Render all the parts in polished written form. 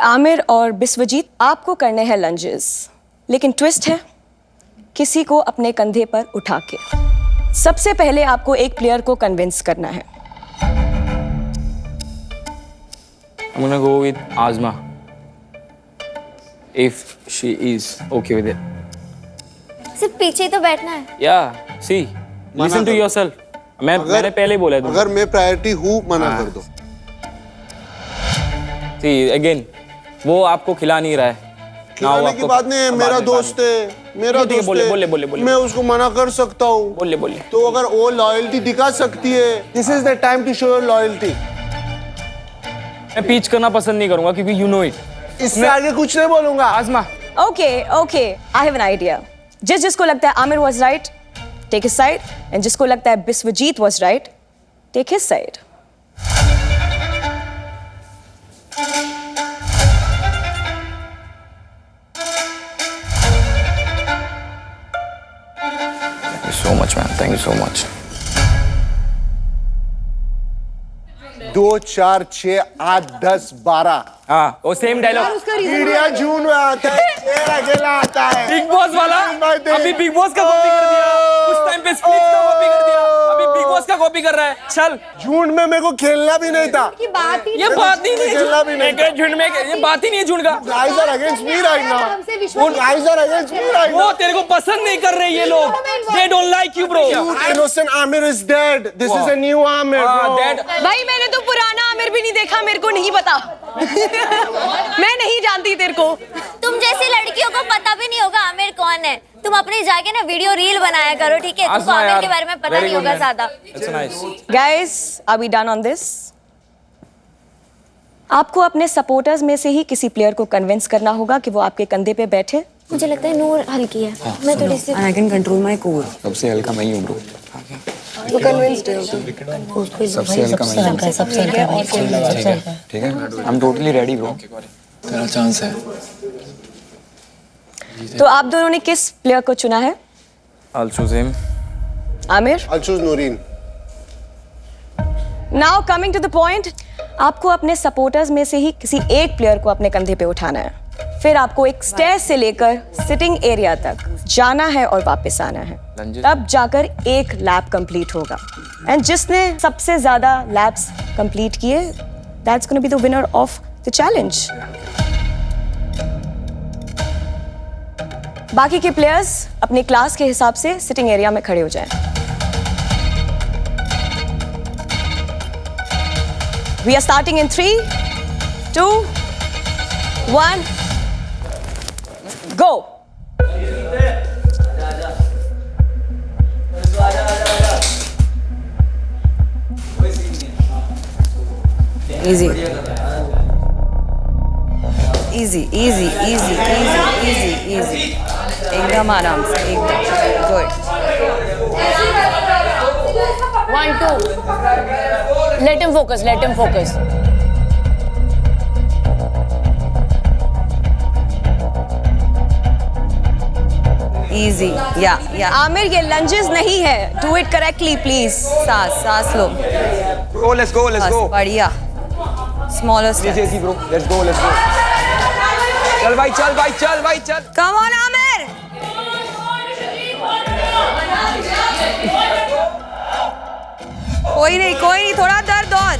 आमिर और बिस्वजीत, आपको करने हैं लंजेस, लेकिन ट्विस्ट है किसी को अपने कंधे पर उठा के। सबसे पहले आपको एक प्लेयर को कन्विंस करना है। I'm gonna go with Azma. If she is okay with it. सिर्फ पीछे ही तो बैठना है। Yeah, see, listen to yourself. मैंने पहले ही बोला है अगर मैं प्रायोरिटी हूँ मना कर दो। See, again, वो आपको खिला नहीं रहा है। खिलाने की बात नहीं है, मेरा दोस्त है, मेरा दोस्त है। बोले। मैं उसको मना कर सकता हूँ। बोले। तो अगर वो लॉयल्टी दिखा सकती है, this is the time to show your loyalty. मैं पीच करना पसंद नहीं करूंगा क्योंकि you know it. इससे आगे कुछ नहीं बोलूंगा। Azma. Okay, I have an idea. जिसको लगता है Aamir was right, take his side, and जिसको लगता है Biswajit was right, take his side. Thank you so much, man. Thank you so much. 2 4 6 8 10 12 हाँ, वो सेम डायलॉग। इंडिया जून में आता है, तेरा अकेला आता है। बिग बॉस वाला अभी बिग बॉस का कॉपी कर दिया, उस टाइम पे स्प्लिट का कॉपी कर दिया, अभी बिग बॉस का कॉपी कर रहा है। चल, जून में मेरे को खेलना भी नहीं था। ये बात ही नहीं खेलना भी नहीं था। झुंड में ये बात ही नहीं है झुंड का। Guys are against me right now. Guys are against me right now. वो तेरे को पसंद नहीं कर रहे ये लोग। They don't like you, bro. Innocent Amir is dead. This is a new Amir, bro. Dead. भाई मैंने तो पुराना आमिर भी नहीं देखा, मेरे को नहीं पता। मैं नहीं जानती तेरे को। तुम जैसी लड़कियों को पता भी नहीं होगा आमिर कौन है। तुम अपनी जाके ना वीडियो रील बनाया करो, ठीक है? तुमको आमिर के बारे में पता नहीं होगा ज्यादा। That's nice. Guys, are we done on this? आपको अपने सपोर्टर्स में से ही किसी प्लेयर को कन्विंस करना होगा कि वो आपके कंधे पे बैठे। मुझे लगता है नूर हल्की है। मैं थोड़ी सी I can control my core. सबसे हल्का मैं ही हूँ, bro. तो कन्विंस्ड है सबसे हल्का मैं ही हूँ। सबसे हल्का ठीक है? I'm totally ready, bro. तेरा चांस है। तो आप दोनों ने किस प्लेयर को चुना है? I'll choose him. Aamir? I'll choose Noreen. Now coming to the point, आपको अपने सपोर्टर्स में से ही किसी एक प्लेयर को अपने कंधे पे उठाना है। फिर आपको एक स्टेयर से लेकर सिटिंग एरिया तक जाना है और वापस आना है। तब जाकर एक लैप कंप्लीट होगा, एंड जिसने सबसे ज्यादा लैप्स कंप्लीट किए, that's gonna be the winner of the challenge. बाकी के प्लेयर्स अपनी क्लास के हिसाब से सिटिंग एरिया में खड़े हो जाएं। We are starting in 3, 2, 1, go! Easy. एकदम आराम से, एकदम good. 1 2 let him focus Easy. या आमिर, ये लंजेस नहीं है। Do it correctly please. सांस लो। Let's go. बस बढ़िया। Smaller step. Easy, bro. Let's go. चल भाई, चल. Come on Aamir. कोई नहीं, थोड़ा दर्द और।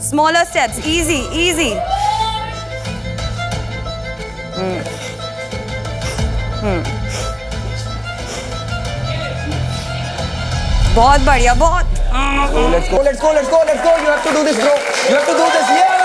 Smaller steps, easy. बहुत बढ़िया, बहुत। Let's go. You have to do this, bro. You have to do this. Yeah.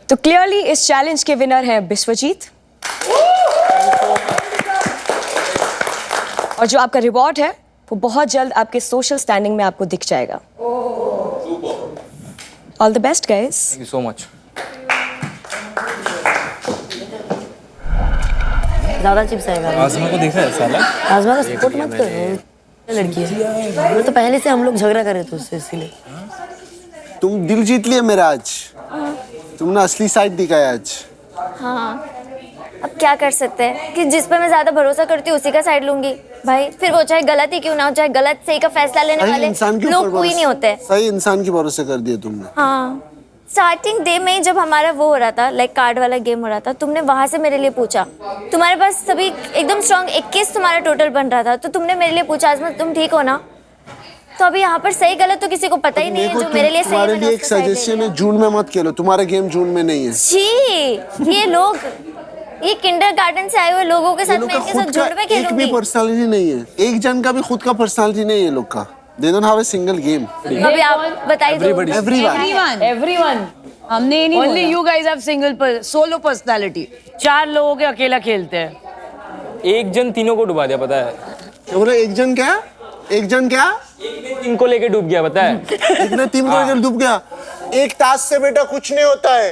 तो क्लियरली इस चैलेंज के विनर हैं बिस्वजीत, और जो आपका रिवॉर्ड है वो बहुत जल्द आपके सोशल स्टैंडिंग में आपको दिख जाएगा। All the best guys. Thank you so much. ज्यादा चिप्स आएगा। आजमा को देखा है साला? आजमा का सपोर्ट मत करो, लड़की है। वो तो पहले से हम लोग झगड़ा कर रहे थे उससे, इसीलिए। तुम दिल जीत लिए मेरा आज। तुमने असली साइड दिखाया आज। हाँ, अब क्या कर सकते हैं कि जिस पे मैं ज्यादा भरोसा करती हूँ उसी का साइड लूंगी भाई। फिर वो चाहे गलत ही क्यों ना हो, चाहे गलत सही का फैसला लेने सही वाले इंसान के ऊपर लोग कोई नहीं होते। सही इंसान के भरोसे कर दिए तुमने। हाँ, स्टार्टिंग डे में ही जब हमारा वो हो रहा था, लाइक कार्ड वाला गेम हो रहा था, तुमने वहां से मेरे लिए पूछा। तुम्हारे पास सभी एकदम स्ट्रांग 21 तुम्हारा टोटल बन रहा था, तो तुमने मेरे लिए पूछा आजमा तुम ठीक हो ना। तो अभी यहाँ पर सही गलत तो किसी को पता ही नहीं है, जो मेरे लिए सही है तुम्हारे मैंने लिए एक उसका side ले सजेशन लिया। है, जून में मत खेलो, तुम्हारा गेम जून में नहीं है। छी, ये लोग, ये किंडरगार्टन से आए हुए लोगों के ये साथ लोग मैं का इनके खुद साथ का झुंड में एक भी खेलूंगी। पर्सनालिटी नहीं है, एक जन का भी खुद का पर्सनालिटी नहीं है लोग का। They don't have a single game. अभी आप बताइए दो। Everyone. Everyone. हमने ये नहीं Only बोला। you guys have single solo personality. 4 लोगों के अकेला खेलते हैं। एक जन तीनों को डुबा दिया पता है। क्या बोला? एक जन क्या? एक जन क्या? इनको लेके डूब गया पता है। एक ने टीम को लेकर डूब गया। एक ताश से बेटा कुछ नहीं होता है,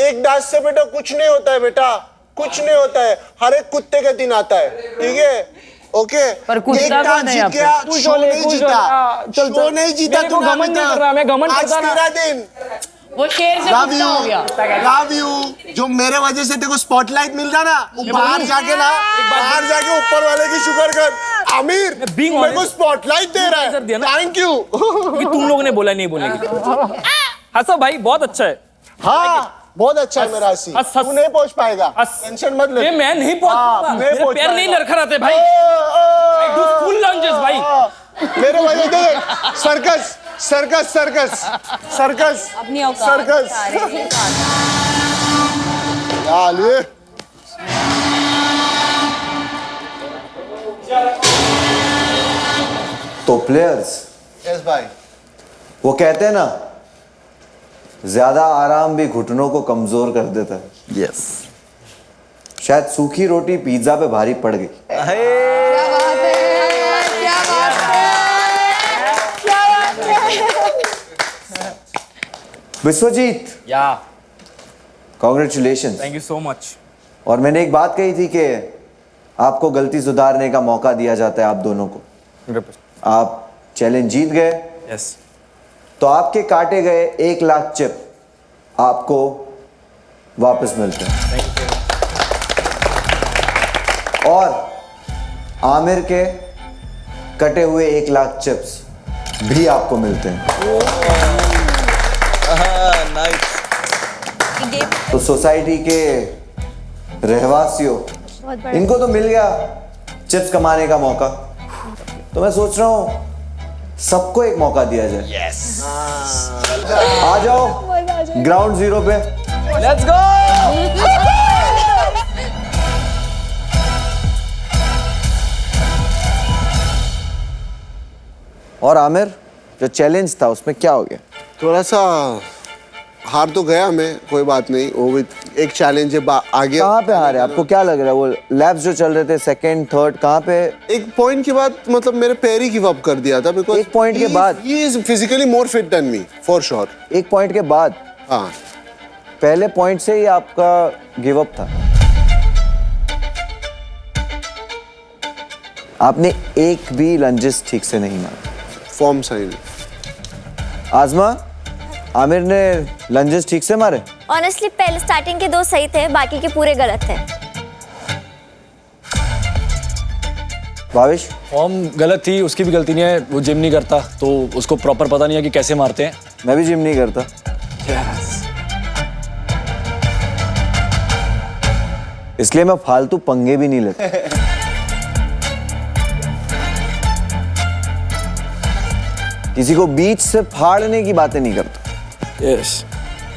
एक दास से बेटा कुछ नहीं होता है बेटा, कुछ नहीं होता है। हर एक कुत्ते के दिन आता है, ठीक है? ओके, पर कुत्ता एक कौन ताश है यहाँ जीत पे? गया, खुश शो हो ले, नहीं खुश हो जीता, ले। चल, शो चल। नहीं जीता मेरे को तूने घमंड अभी नहीं तक। कर रहा, मैं घमंड आज करता ना। तेरा दिन। वो शेर से लव कुत्ता हो गया। यू, जो मेरे वजह से तेरे को स्पॉटलाइट मिल रहा ना, वो बाहर जाके ना, बाहर जाके ऊपर वाले की शुक्र कर। आमिर, being मेरे को honest, स्पॉटलाइट दे रहा sir दिया है, ना। Thank you. कि तुम लोगों ने बोला नहीं बोलने की। हंसो भाई, बहुत अच्छा है। हाँ, बहुत अच्छा है मेरा हंसी। हंस, हंस। तू नहीं पहुंच पाएगा, हंस। टेंशन मत ले। ये मैं नहीं पहुंच हाँ, पाऊंगा। मैं मेरे पहुंच पैर नहीं पाएगा। लड़खड़ाते भाई। I do full lunges भाई। मेरे वजह से सर्कस सर्कस सर्कस सर्कस अपनी औकात सर्कस। यार ये तो प्लेयर्स, यस भाई, वो कहते हैं ना, ज्यादा आराम भी घुटनों को कमजोर कर देता है। यस। शायद सूखी रोटी पिज्जा पे भारी पड़ गई। विश्वजीत, या congratulation. Thank you so much. और मैंने एक बात कही थी कि आपको गलती सुधारने का मौका दिया जाता है आप दोनों को। आप चैलेंज जीत गए, यस। तो आपके काटे गए 1 लाख चिप आपको वापस मिलते हैं। और आमिर के कटे हुए 1 लाख चिप्स भी आपको मिलते हैं। तो सोसाइटी के रहवासियों, इनको तो मिल गया चिप्स कमाने का मौका, तो मैं सोच रहा हूं सबको एक मौका दिया जाए। आ जाओ ग्राउंड जीरो पे। Let's go. और आमिर, जो चैलेंज था उसमें क्या हो गया? थोड़ा सा हार तो गया मैं, कोई बात नहीं, वो भी एक चैलेंज है, आगे। कहाँ पे हारे? आपको क्या लग रहा है? वो लैब्स जो चल रहे थे सेकंड थर्ड, कहाँ पे? एक पॉइंट के बाद मतलब मेरे पैर ही गिव अप कर दिया था, बिकॉज़ एक point के बाद? He is physically more fit than me for sure. एक पॉइंट के बाद? हाँ, पहले पॉइंट से ही आपका गिव अप था। आपने एक भी लंजेस ठीक से नहीं मारा। फॉर्म सही नहीं। आजमा, आमिर ने लंजेस ठीक से मारे? ऑनेस्टली पहले स्टार्टिंग के 2 सही थे, बाकी के पूरे गलत थे। भाविश? फॉर्म गलत थी, उसकी भी गलती नहीं है, वो जिम नहीं करता तो उसको प्रॉपर पता नहीं है कि कैसे मारते हैं। मैं भी जिम नहीं करता। इसलिए मैं फालतू पंगे भी नहीं लेता। किसी को बीच से फाड़ने की बातें नहीं करता। यस।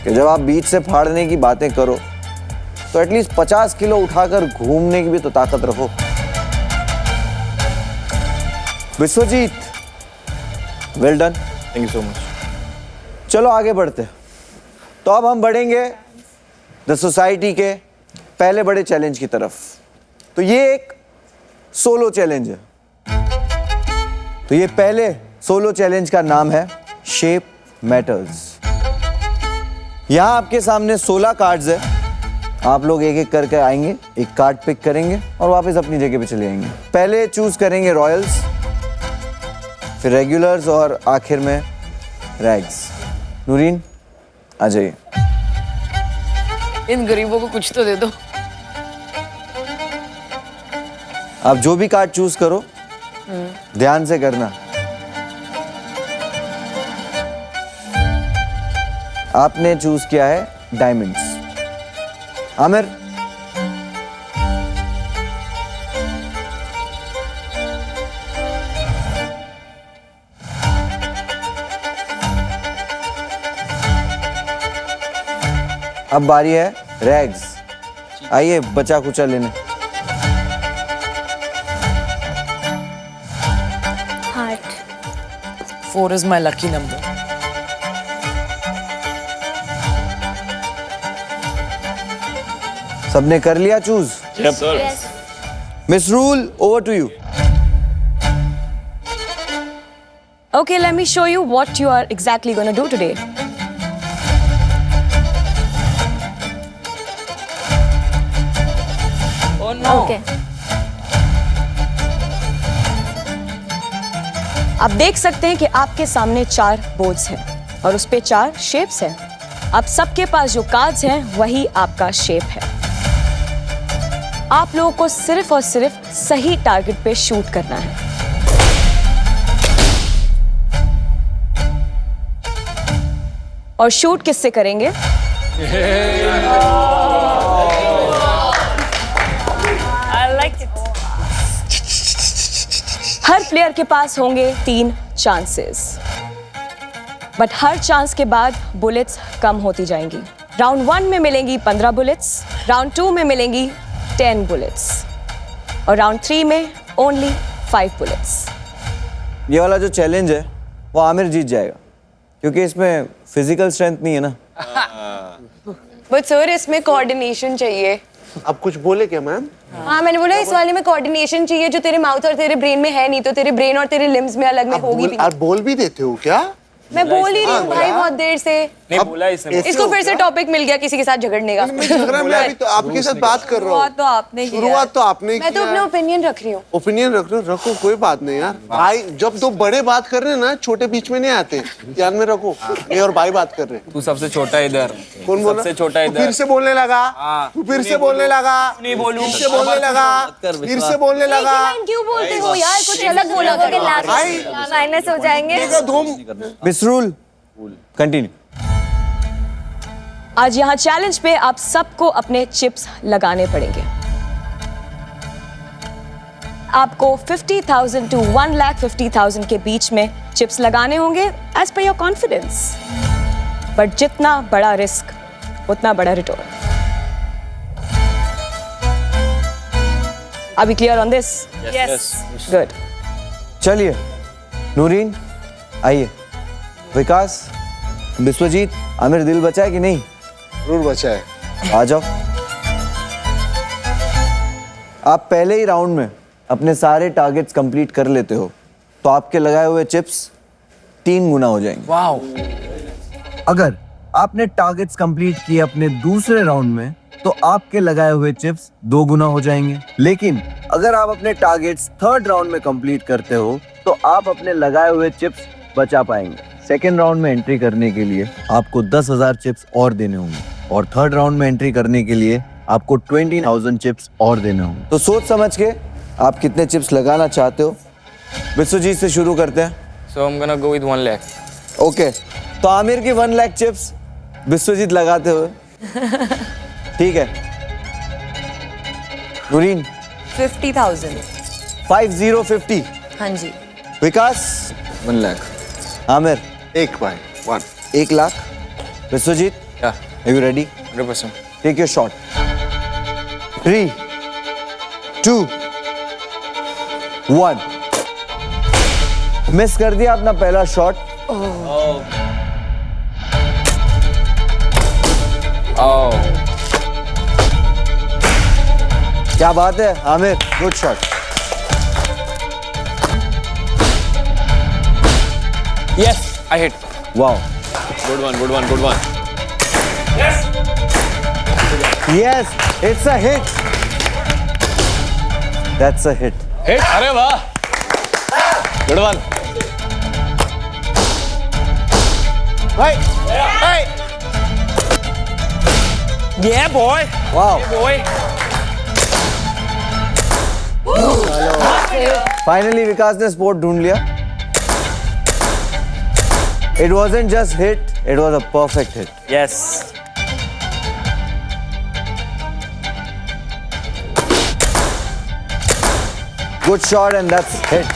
कि जब आप बीच से फाड़ने की बातें करो तो एटलीस्ट 50 किलो उठाकर घूमने की भी तो ताकत रखो। Biswajit, well done. Thank you so much. चलो आगे बढ़ते हैं। तो अब हम बढ़ेंगे द सोसाइटी के पहले बड़े चैलेंज की तरफ। तो ये एक सोलो चैलेंज है। तो ये पहले सोलो चैलेंज का नाम है शेप मैटर्स। यहां आपके सामने 16 कार्ड्स है। आप लोग एक एक करके आएंगे, एक कार्ड पिक करेंगे और वापस अपनी जगह पे चले आएंगे। पहले चूज करेंगे रॉयल्स, फिर रेगुलर्स और आखिर में रैग्स। नूरीन, आ जाइए। इन गरीबों को कुछ तो दे दो। आप जो भी कार्ड चूज करो ध्यान से करना। आपने चूज किया है डायमंड्स। आमिर, अब बारी है रैग्स। आइए बचा कुचा लेने। Heart. 4 is my lucky number. सबने कर लिया choose? Yes. Miss rule, over to you. Okay, let me show you what you are exactly going to do today. Oh no. Okay. आप देख सकते हैं कि आपके सामने 4 बोर्ड्स हैं और उस पे 4 शेप्स हैं। अब सबके पास जो कार्ड्स हैं वही आपका शेप है। आप लोगों को सिर्फ और सिर्फ सही टारगेट पे शूट करना है। और शूट किससे करेंगे? I liked it. Her player के पास होंगे 3 चांसेस, बट हर चांस के बाद बुलेट्स कम होती जाएंगी। राउंड 1 में मिलेंगी 15 बुलेट्स, राउंड 2 में मिलेंगी 10 बुलेट्स और राउंड 3 में ओनली 5 बुलेट्स। ये वाला जो चैलेंज है वो आमिर जीत जाएगा क्योंकि इसमें फिजिकल स्ट्रेंथ नहीं है ना। बट सर इसमें कोऑर्डिनेशन चाहिए। आप कुछ बोले क्या मैम? हाँ मैंने बोला इस वाले में कोऑर्डिनेशन चाहिए जो तेरे माउथ और तेरे ब्रेन में है नहीं, तो तेरे ब्रेन और तेरे लिम्स में अलग में होगी भी। आप बोल भी देते हो क्या? मैं बोल ही रही हूँ भाई बहुत देर से। नहीं बोला इसने। ऐसे इसको हो फिर से क्या? टॉपिक मिल गया किसी के साथ झगड़ने का। मैं झगड़ा मैं अभी तो आपके साथ बात कर रहा हूँ। तो आपने किया। शुरुआत तो आपने मैं तो अपना ओपिनियन रख रही हूँ। ओपिनियन रख रहे हो, रखो, कोई बात नहीं यार। भाई जब 2 बड़े बात कर रहे हैं ना, छोटे बीच में नहीं आते, ध्यान में रखो। ये और भाई बात कर रहे हैं। तू सबसे छोटा है इधर। कौन बोला? सबसे छोटा है तू फिर इधर। से बोलने लगा। हाँ। तू फिर से बोलने लगा। नहीं बोलूं। फिर से बोलने लगा। फिर से बोलने लगा। क्यों बोलते हो यार? कुछ अलग बोला करो। भाई माइनस हो जाएंगे। देखो, धूम मिस रूल कंटिन्यू। आज यहाँ चैलेंज पे आप सबको अपने चिप्स लगाने पड़ेंगे। आपको 50,000 to 1,50,000 के बीच में चिप्स लगाने होंगे as per your confidence. But जितना बड़ा रिस्क उतना बड़ा return. Are we clear on this? Yes. Good. चलिए नूरीन आइए। विकास, विश्वजीत, आमिर दिल बचा है कि नहीं? जरूर बचा है। आ जाओ। आप पहले ही राउंड में अपने सारे टारगेट्स कंप्लीट कर लेते हो तो आपके लगाए हुए चिप्स 3 गुना हो जाएंगे। वाओ। अगर आपने टारगेट्स कंप्लीट किए अपने दूसरे राउंड में तो आपके लगाए हुए चिप्स 2 गुना हो जाएंगे। लेकिन अगर आप अपने टारगेट्स 3rd राउंड में कंप्लीट करते हो तो आप अपने लगाए हुए चिप्स बचा पाएंगे। सेकेंड राउंड में एंट्री करने के लिए आपको 10,000 चिप्स और देने होंगे और 3rd राउंड में एंट्री करने के लिए आपको 20,000 चिप्स और देने होंगे। तो सोच समझ के आप कितने चिप्स लगाना चाहते हो। विश्वजीत से शुरू करते हैं। So I'm gonna go with 1 lakh. Okay, तो आमिर की 1 लाख चिप्स विश्वजीत लगाते हुए ठीक है। नूरीन 50,000। 5050। हाँ जी। विकास 1 lakh. आमिर 1 भाई 1। 1 lakh. Biswajit Yeah. are you ready? 100%. Take your shot. 3, 2, 1। Miss कर दिया अपना पहला शॉट। Oh. क्या बात है Aamir, good shot. Yes, I hit. Wow, Good one, good one, good one. Yes it's a hit. That's a hit. Hit. अरे वाह. Good one. भाई भाई Yeah, boy. Wow, Yeah, boy. Finally Vikas ने स्पोर्ट ढूंढ लिया. It wasn't just hit, it was a perfect hit. Yes. Good shot and that's hit.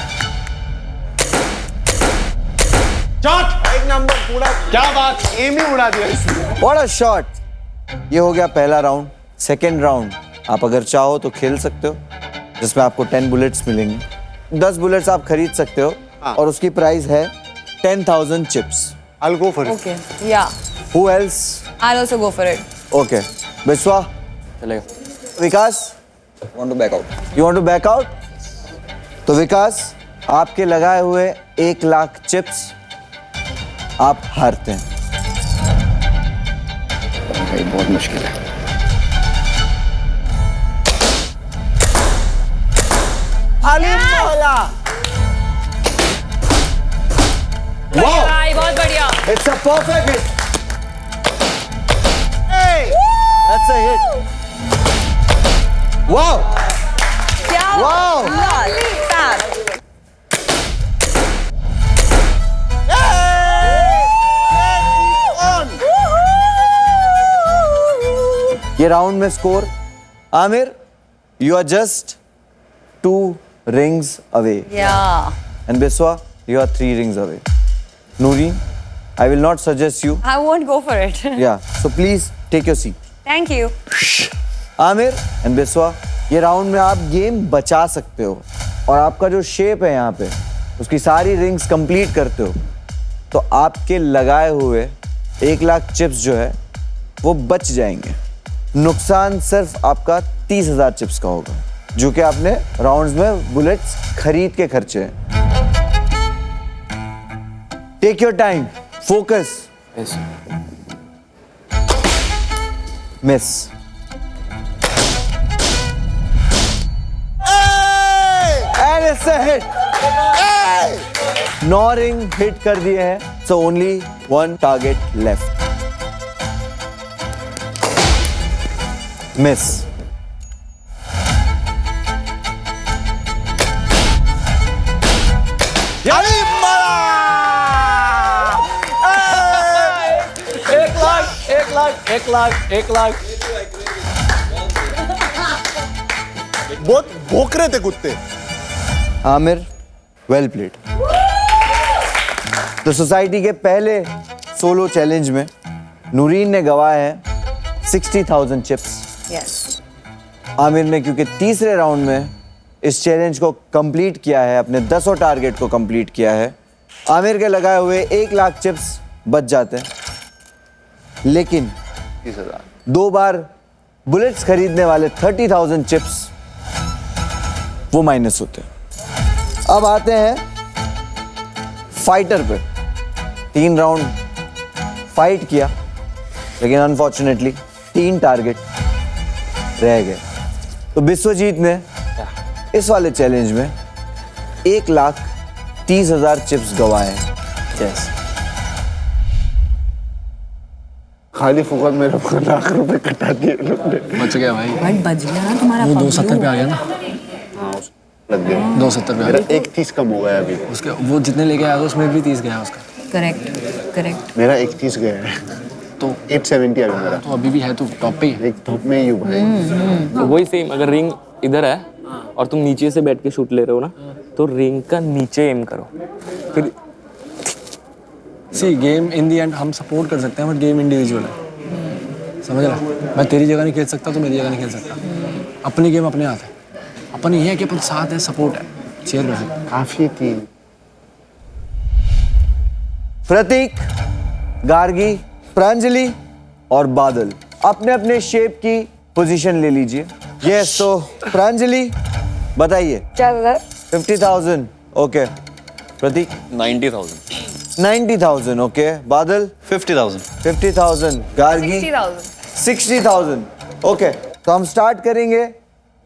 एक number पूरा, क्या बात, एम ही उड़ा दिया इसने. What a shot! ये हो गया पहला राउंड. सेकेंड राउंड आप अगर चाहो तो खेल सकते हो, जिसमें आपको 10 बुलेट्स मिलेंगे. 10 बुलेट्स आप खरीद सकते हो और उसकी प्राइस है 10,000 chips. I'll go for it. Okay. Yeah. Who else? I'll also go for it. Okay. Biswa, चलेगा. विकास, Want to back out? you want to back out? तो विकास, आपके लगाए हुए 1 लाख चिप्स आप हारते हैं. भाई बहुत मुश्किल है. Wow! भाई बहुत बढ़िया. It's a perfect hit. Hey! That's a hit. Wow! Wow! ये राउंड में score, Aamir, you are just 2 rings away. Yeah. And Biswa, you are 3 rings away. Nooreen, I will not suggest you. I won't go for it. Yeah, so please take your seat. Thank you. Aamir and Biswa, ये round में आप game बचा सकते हो और आपका जो shape है यहाँ पे उसकी सारी रिंग्स कंप्लीट करते हो तो आपके लगाए हुए 1 लाख चिप्स जो है वो बच जाएंगे. नुकसान सिर्फ आपका 30,000 चिप्स का होगा, जो कि आपने राउंड्स में बुलेट्स खरीद के खर्चे हैं. Take your time, focus. Yes. Miss. And it's a hit. 9 ring hit कर दिए हैं, so only 1 target left. Miss. एक लाख. बहुत भौंक रहे थे कुत्ते. Aamir, well played. तो सोसाइटी के पहले सोलो चैलेंज में नूरीन ने गवाए हैं 60,000 चिप्स. Yes. आमिर ने क्योंकि तीसरे राउंड में इस चैलेंज को कंप्लीट किया है, अपने 10 टारगेट को कंप्लीट किया है, आमिर के लगाए हुए 1 लाख चिप्स बच जाते हैं. लेकिन 2 बार बुलेट्स खरीदने वाले 30,000 चिप्स वो माइनस होते हैं. अब आते हैं फाइटर पे. 3 राउंड फाइट किया लेकिन अनफॉर्चुनेटली 3 टारगेट रह गए. तो बिस्वजीत ने इस वाले चैलेंज में 1,30,000 चिप्स गवाए. Yes. खाली फुकट मेरे 1 लाख रुपए कटा दिए लोग ने. बच गया भाई. भाई बच गया ना तुम्हारा. वो 270 पे आ गया ना. लग गए. 270 पे आ मेरा गया. 31 कम हो गया अभी. उसके वो जितने लेके आया था उसमें भी 30 गया उसका. करेक्ट. मेरा 31 गया है. तो 870 अभी मेरा. तो अभी भी है, तू टॉप पे ही है. एक धूप में ही हूँ भाई. तो वही सेम, अगर रिंग इधर है और तुम नीचे से बैठ के शूट ले रहे हो ना, तो रिंग का नीचे एम करो. फिर सी गेम इन दी एंड हम सपोर्ट कर सकते हैं, बट गेम इंडिविजुअल है. समझ रहा? मैं तेरी जगह नहीं खेल सकता, तो मेरी जगह नहीं खेल सकता. अपनी गेम अपने हाथ है. अपन ये है कि अपन साथ है, सपोर्ट है, शेयर कर सकते हैं. काफी थी. प्रतीक, गार्गी, प्रांजलि और बादल अपने अपने शेप की पोजीशन ले लीजिए. यस, तो प्रांजलि बताइए. 50,000. ओके. प्रतीक 90,000. ओके. बादल 50,000. गार्गी 60,000. ओके. तो हम स्टार्ट करेंगे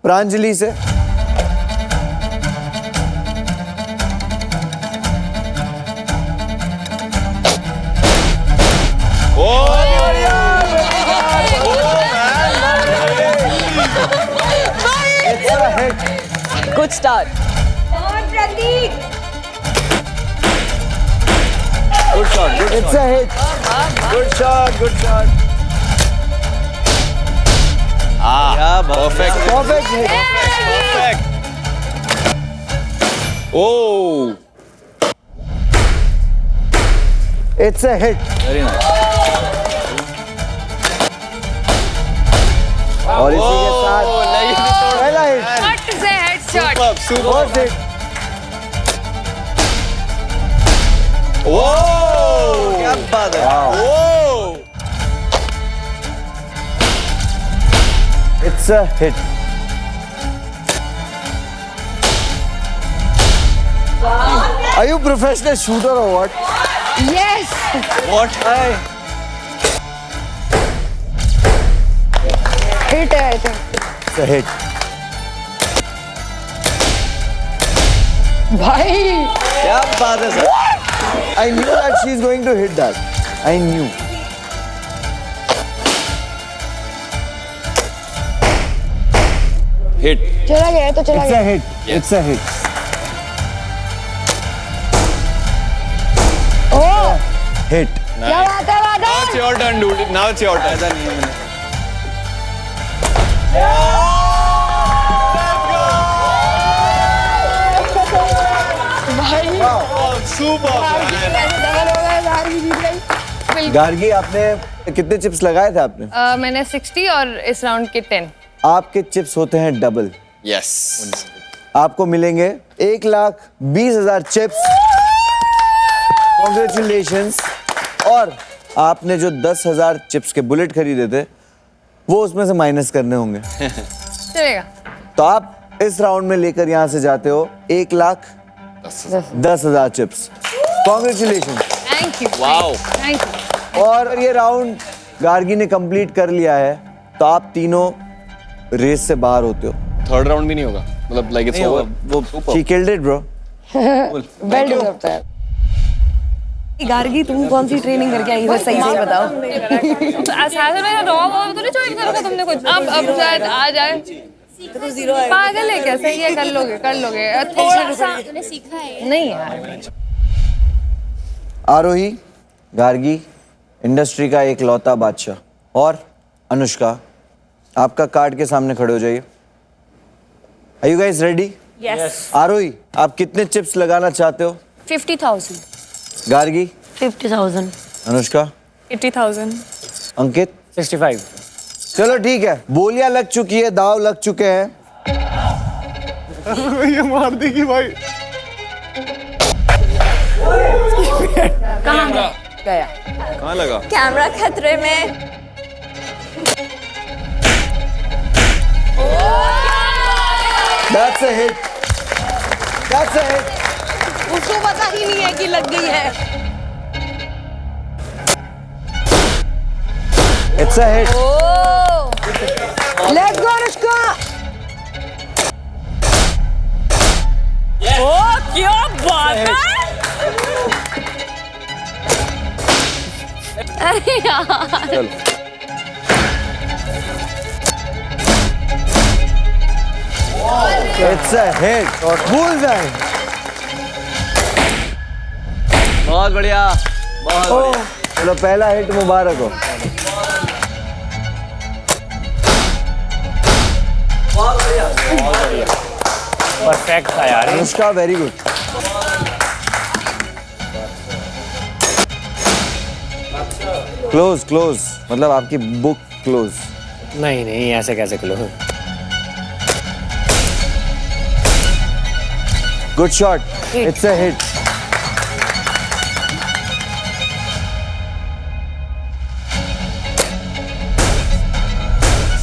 प्रांजलि से. Good start. Good shot. It's a hit. Good shot. Perfect. Perfect hit. Oh. It's a hit. Very nice. और इसी के साथ पहला hit. Super. First hit. Whoa. क्या बात है? Whoa. It's a hit. Are you professional shooter or what? What? Hit है I think. It's a hit. भाई क्या बात है sir? I knew that she's going to hit that. I knew. Hit. चला गया तो चला It's गया। a hit. It's a hit. Hit. क्या बात है Now it's your turn, dude. Now it's your turn. Super. Gargi आपने कितने चिप्स लगाए थे आपने? मैंने 60 और इस राउंड के 10। आपके चिप्स होते हैं डबल। Yes. आपको मिलेंगे 1,20,000 चिप्स। कॉन्ग्रेचुलेशंस। और आपने जो 10,000 चिप्स के बुलेट खरीदे थे वो उसमें से माइनस करने होंगे। चलेगा। तो आप इस राउंड में लेकर यहाँ से जाते हो 1,10,000 chips. Congratulation. Thank you. Wow. Thank you. और ये राउंड गार्गी ने कंप्लीट कर लिया है तो आप तीनों रेस से बाहर होते हो। Third round भी नहीं होगा. मतलब like it's over. She killed it, bro. Well deserved है। गार्गी तुम कौन सी ट्रेनिंग करके आई हो सही से बताओ। अब शायद आ जाए। पागल है क्या? सही है, कर लोगे थोड़ा सा नहीं यार। आरोही, गार्गी, इंडस्ट्री का एक लौता बादशाह और अनुष्का, आपका कार्ड के सामने खड़े हो जाइए। Are you guys ready? Yes. आरोही, आप कितने चिप्स लगाना चाहते हो? 50,000. गार्गी, 50,000. अनुष्का, 80,000। अंकित, 65. चलो ठीक है, बोलियां लग चुकी है, दाव लग चुके हैं। ये मार देगी भाई। गया। कहाँ लगा? कैमरा खतरे में। That's a hit. That's a hit. उसको पता ही नहीं है कि लग गई है। It's a hit. Let's go Anushka. ओ क्या बात है। अरे यार। It's a hit. Bullseye. बहुत बढ़िया. बहुत बढ़िया. चलो पहला हिट मुबारक हो। परफेक्ट था यार. Anushka very good. Close close मतलब आपकी बुक क्लोज। नहीं नहीं ऐसे कैसे close. Good shot. It's a hit.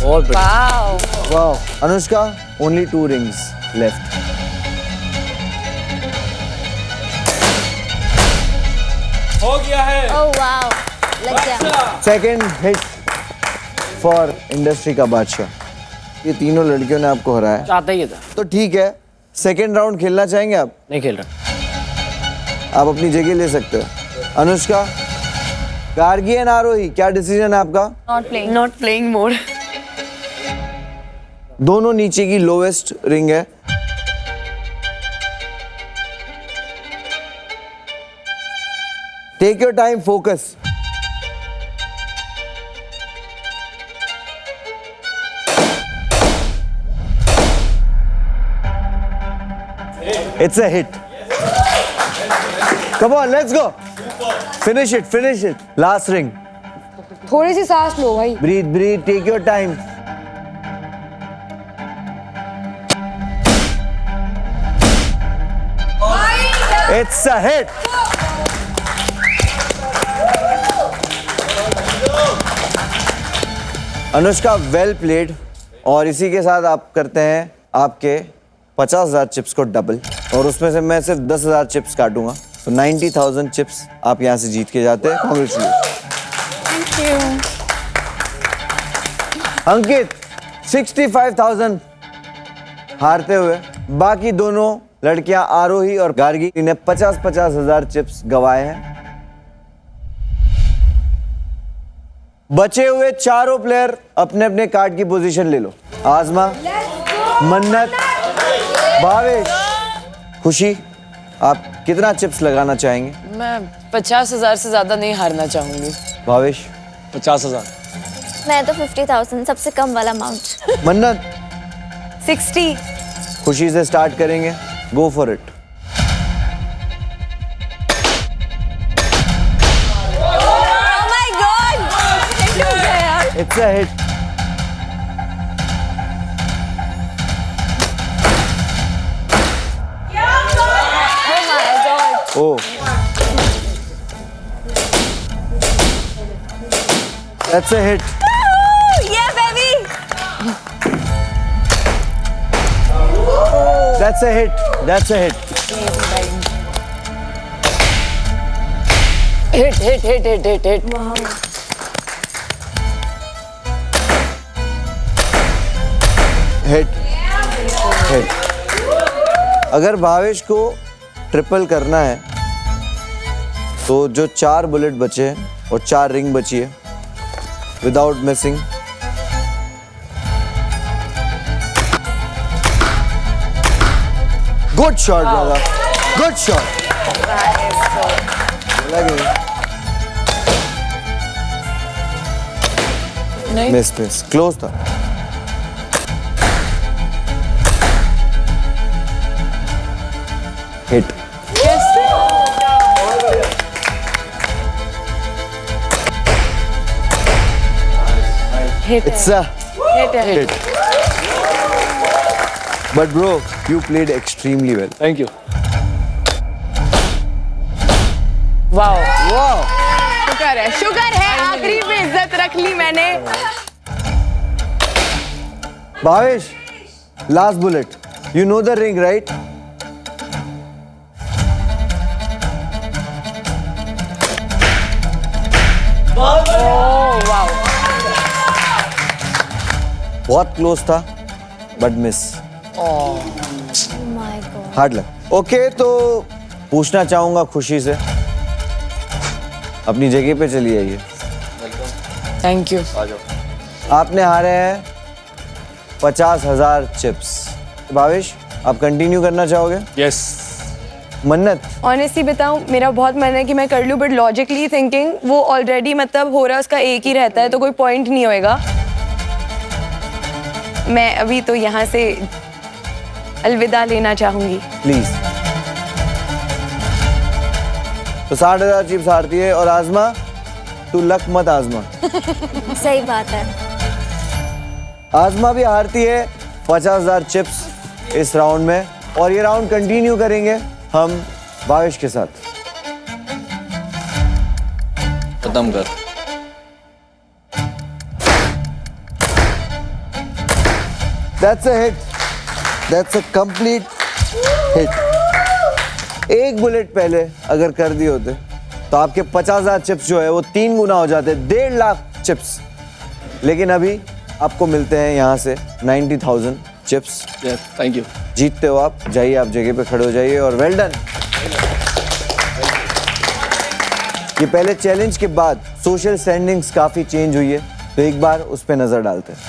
बहुत बढ़िया. Wow. Anushka only 2 rings left. हो गया है. ओह वाओ, लग गया। सेकेंड हिट फॉर इंडस्ट्री का बादशाह. ये तीनों लड़कियों ने आपको हराया. चाहता ही था. तो ठीक है, सेकेंड राउंड खेलना चाहेंगे आप? नहीं खेल रहा. आप अपनी जगह ले सकते हो. अनुष्का, गार्गी एंड आरोही, क्या डिसीजन है आपका? Not playing more. दोनों नीचे की लोवेस्ट रिंग है. Take your time, focus. It's a hit. Come on, let's go. Finish it, finish it. Last ring. थोड़ी सी सांस लो भाई. Breathe, breathe, take your time. It's a hit. Anushka, well played. और इसी के साथ आप करते हैं आपके 50,000 चिप्स को डबल, और उसमें से मैं सिर्फ 10,000 चिप्स काटूंगा, तो 90,000 चिप्स आप यहां से जीत के जाते हैं। कांग्रेचुलेशन। अंकित 65,000 हारते हुए बाकी दोनों लड़कियां आरोही और गार्गी ने 50,000 चिप्स गवाए हैं। बचे हुए चारों प्लेयर अपने अपने कार्ड की पोजीशन ले लो। आजमा, मन्नत, भावेश, खुशी, आप कितना चिप्स लगाना चाहेंगे? मैं 50,000 से ज्यादा नहीं हारना चाहूंगी। भावेश 50,000। मैं तो 50,000, सबसे कम वाला अमाउंट। मन्नत 60। खुशी से स्टार्ट करेंगे, go for it. Oh my God! It's a hit. Oh. That's a hit. Yeah, baby! That's a hit. That's a hit. Hit. Hit. Hit. अगर भावेश को ट्रिपल करना है तो जो 4 बुलेट बचे हैं और 4 रिंग बची है, without missing, good shot brother, good shot. Miss close था। Hit. It's a hit. But bro, you played extremely well. Thank you. Wow. Wow. शुक्र है आखिरी में इज्जत रख ली मैंने. Bhavesh, last bullet. You know the ring, right? बहुत क्लोज था, but miss. Hard luck. Okay, तो पूछना चाहूंगा खुशी से, अपनी जगह पे चली आइए। Thank you. आपने हारे हैं 50,000 चिप्स। भावेश, आप कंटिन्यू करना चाहोगे? Yes. मन्नत, ऑनेस्टली बताऊं, मेरा बहुत मन है कि मैं कर लूं, बट लॉजिकली थिंकिंग वो ऑलरेडी मतलब हो रहा है, उसका एक ही रहता है, तो कोई पॉइंट नहीं होएगा। मैं अभी तो यहाँ से अलविदा लेना चाहूंगी। प्लीज। तो 60,000 चिप्स हारती है, और आजमा, तू लक मत आजमा। सही बात है। आजमा भी हारती है 50,000 चिप्स इस राउंड में, और ये राउंड कंटिन्यू करेंगे हम भावेश के साथ। खत्म कर। That's a hit. That's a complete hit. एक बुलेट पहले अगर कर दिए होते तो आपके 50,000 चिप्स जो है वो 3 गुना हो जाते, 1.5 लाख चिप्स। लेकिन अभी आपको मिलते हैं यहाँ से 90,000 चिप्स। Thank you. जीतते हो आप, जाइए आप जगह पे खड़े हो जाइए, और वेल डन। ये पहले चैलेंज के बाद सोशल स्टैंडिंग्स काफी चेंज हुई है, तो एक बार उस पर नजर डालते हैं।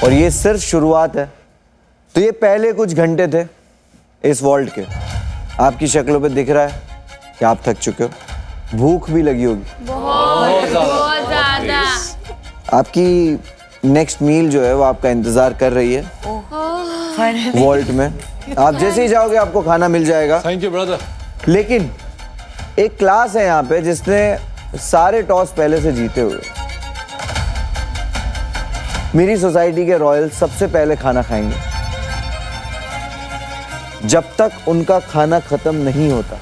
और ये सिर्फ शुरुआत है। तो ये पहले कुछ घंटे थे इस वॉल्ट के। आपकी शक्लों पे दिख रहा है कि आप थक चुके हो, भूख भी लगी होगी। बहुत ज्यादा। आपकी नेक्स्ट मील जो है वो आपका इंतजार कर रही है वॉल्ट में। आप जैसे ही जाओगे आपको खाना मिल जाएगा। Thank you brother. लेकिन एक क्लास है यहाँ पे जिसने सारे टॉस पहले से जीते हुए। मेरी सोसाइटी के रॉयल सबसे पहले खाना खाएंगे। जब तक उनका खाना खत्म नहीं होता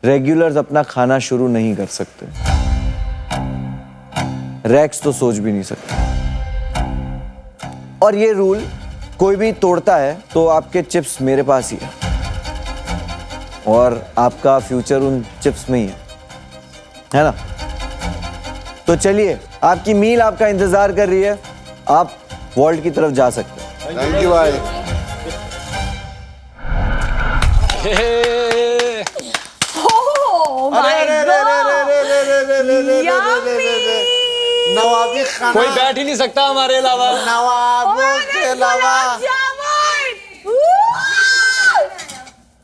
रेगुलर्स अपना खाना शुरू नहीं कर सकते। रैक्स तो सोच भी नहीं सकते। और ये रूल कोई भी तोड़ता है तो आपके चिप्स मेरे पास ही है और आपका फ्यूचर उन चिप्स में ही है ना। तो चलिए, आपकी मील आपका इंतजार कर रही है। आप वॉल्ट की तरफ जा सकते हैं। थैंक यू भाई। नवाबी खाना कोई बैठ ही नहीं सकता हमारे अलावा। नवाबों के अलावा।